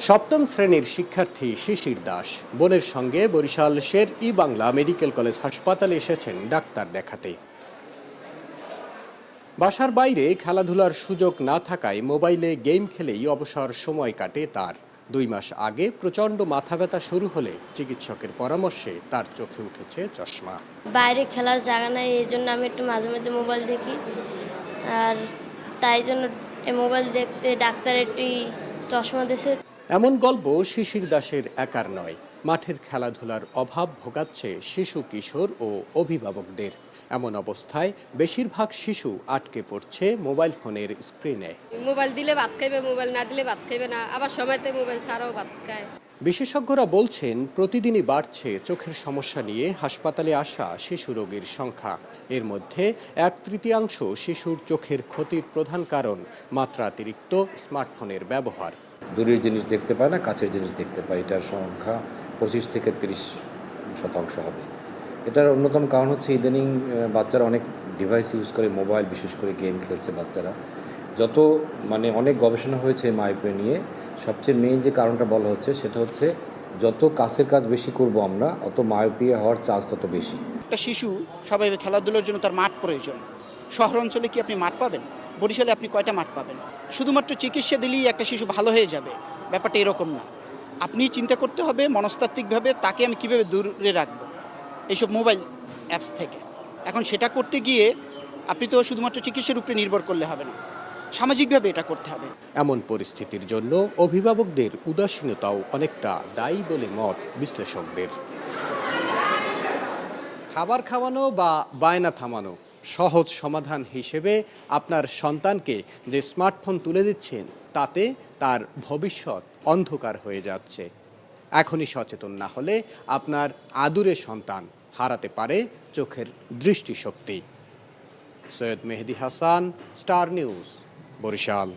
সপ্তম শ্রেণীর শিক্ষার্থী শিশির দাস বোনের সঙ্গে বরিশাল শের-ই বাংলা মেডিকেল কলেজ হাসপাতালে এসেছেন ডাক্তার দেখাতে। বাসার বাইরে খেলাধুলার সুযোগ না থাকায় মোবাইলে গেম খেলেই অবসর সময় কাটে তার। 2 মাস আগে প্রচণ্ড মাথা ব্যথা শুরু হলে চিকিৎসকের পরামর্শে তার চোখে উঠেছে চশমা। বাইরে খেলার জায়গা নাই, এই জন্য আমি একটু মাঝে মধ্যে মোবাইল দেখি। আর তাই জন্য মোবাইল দেখতে ডাক্তার একটি চশমা দিয়েছে। এমন গল্প শিশির দাসের একার নয়। মাঠের খেলাধুলার অভাব ভোগাচ্ছে শিশু কিশোর ও অভিভাবকদের। এমন অবস্থায় বেশিরভাগ শিশু আটকে পড়ছে মোবাইল ফোনের স্ক্রিনে। মোবাইল দিলে ভাত খাইবে, মোবাইল না দিলে ভাত খাইবে না, আবার সময়তে মোবাইল ছাড়াও ভাত খায়। বিশেষজ্ঞরা বলছেন প্রতিদিনই বাড়ছে চোখের সমস্যা নিয়ে হাসপাতালে আসা শিশু রোগীর সংখ্যা। এর মধ্যে 1/3 শিশুর চোখের ক্ষতির প্রধান কারণ মাত্রাতিরিক্ত স্মার্টফোনের ব্যবহার। দূরের জিনিস দেখতে পায় না, কাছের জিনিস দেখতে পায়। এটার সংখ্যা 25 থেকে 30% হবে। এটার অন্যতম কারণ হচ্ছে ইদানিং বাচ্চারা অনেক ডিভাইস ইউজ করে, মোবাইল, বিশেষ করে গেম খেলছে বাচ্চারা। যত অনেক গবেষণা হয়েছে মায়োপিয়া নিয়ে, সবচেয়ে মেইন যে কারণটা বলা হচ্ছে সেটা হচ্ছে যত কাছের কাজ বেশি করব আমরা, অত মায়োপিয়া হওয়ার চান্স তত বেশি। একটা শিশু সবাই খেলাধুলার জন্য তার মাঠ প্রয়োজন। শহর অঞ্চলে কি আপনি মাঠ পাবেন? বরিশালে আপনি কয়টা মাঠ পাবেন? শুধুমাত্র চিকিৎসা দিলেই একটা শিশু ভালো হয়ে যাবে, ব্যাপারটা এরকম না। আপনি চিন্তা করতে হবে মনস্তাত্ত্বিকভাবে তাকে আমি কীভাবে দূরে রাখবো এইসব মোবাইল অ্যাপস থেকে। এখন সেটা করতে গিয়ে আপনি তো শুধুমাত্র চিকিৎসার উপরে নির্ভর করলে হবে না, সামাজিকভাবে এটা করতে হবে। এমন পরিস্থিতির জন্য অভিভাবকদের উদাসীনতাও অনেকটা দায়ী বলে মত বিশ্লেষকদের। খাবার খাওয়ানো বা বায়না থামানো সহজ সমাধান হিসেবে আপনার সন্তানকে যে স্মার্টফোন তুলে দিচ্ছেন, তাতে তার ভবিষ্যৎ অন্ধকার হয়ে যাচ্ছে। এখনই সচেতন না হলে আপনার আদুরে সন্তান হারাতে পারে চোখের দৃষ্টিশক্তি। সৈয়দ মেহেদী হাসান, স্টার নিউজ, বরিশাল।